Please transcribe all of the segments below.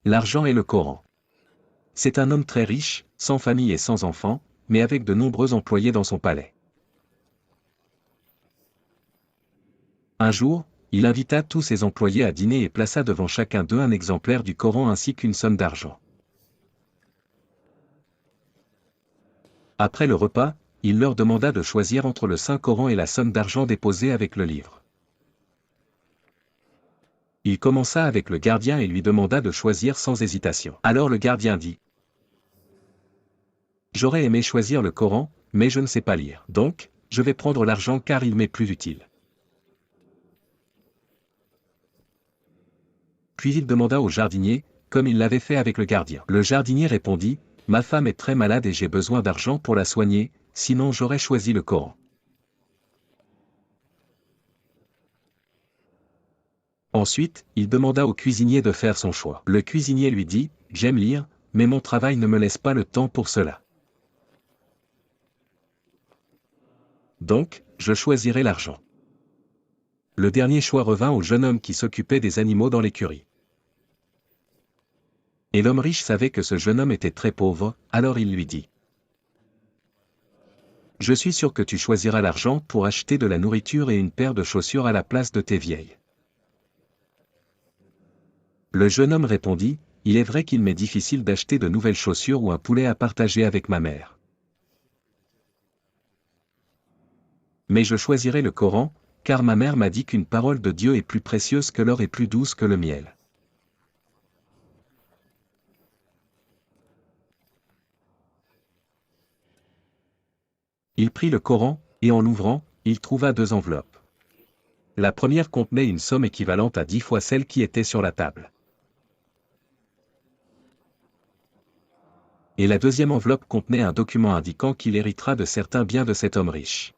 L'argent et le Coran. C'est un homme très riche, sans famille et sans enfants, mais avec de nombreux employés dans son palais. Un jour, il invita tous ses employés à dîner et plaça devant chacun d'eux un exemplaire du Coran ainsi qu'une somme d'argent. Après le repas, il leur demanda de choisir entre le Saint-Coran et la somme d'argent déposée avec le livre. Il commença avec le gardien et lui demanda de choisir sans hésitation. Alors le gardien dit : « J'aurais aimé choisir le Coran, mais je ne sais pas lire. Donc, je vais prendre l'argent car il m'est plus utile. » Puis il demanda au jardinier, comme il l'avait fait avec le gardien. Le jardinier répondit : « Ma femme est très malade et j'ai besoin d'argent pour la soigner, sinon j'aurais choisi le Coran. » Ensuite, il demanda au cuisinier de faire son choix. Le cuisinier lui dit : « J'aime lire, mais mon travail ne me laisse pas le temps pour cela. Donc, je choisirai l'argent. » Le dernier choix revint au jeune homme qui s'occupait des animaux dans l'écurie. Et l'homme riche savait que ce jeune homme était très pauvre, alors il lui dit : « Je suis sûr que tu choisiras l'argent pour acheter de la nourriture et une paire de chaussures à la place de tes vieilles. » Le jeune homme répondit : « Il est vrai qu'il m'est difficile d'acheter de nouvelles chaussures ou un poulet à partager avec ma mère. Mais je choisirai le Coran, car ma mère m'a dit qu'une parole de Dieu est plus précieuse que l'or et plus douce que le miel. » Il prit le Coran, et en l'ouvrant, il trouva 2 enveloppes. La première contenait une somme équivalente à 10 fois celle qui était sur la table. Et la deuxième enveloppe contenait un document indiquant qu'il héritera de certains biens de cet homme riche.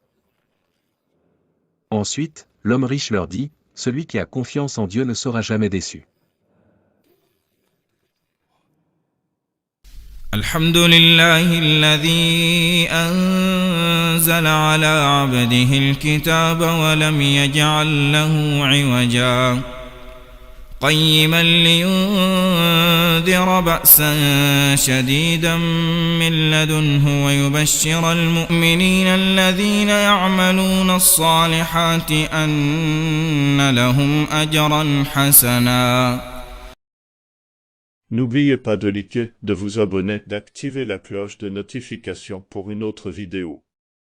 Ensuite, l'homme riche leur dit : « Celui qui a confiance en Dieu ne sera jamais déçu. » الحمد لله الذي أنزل على عبده الكتاب ولم يجعل له عوجا قيما لينذر بأسا شديدا من لدنه ويبشر المؤمنين الذين يعملون الصالحات أن لهم أجرا حسنا. N'oubliez pas de liker, de vous abonner, d'activer la cloche de notification pour une autre vidéo.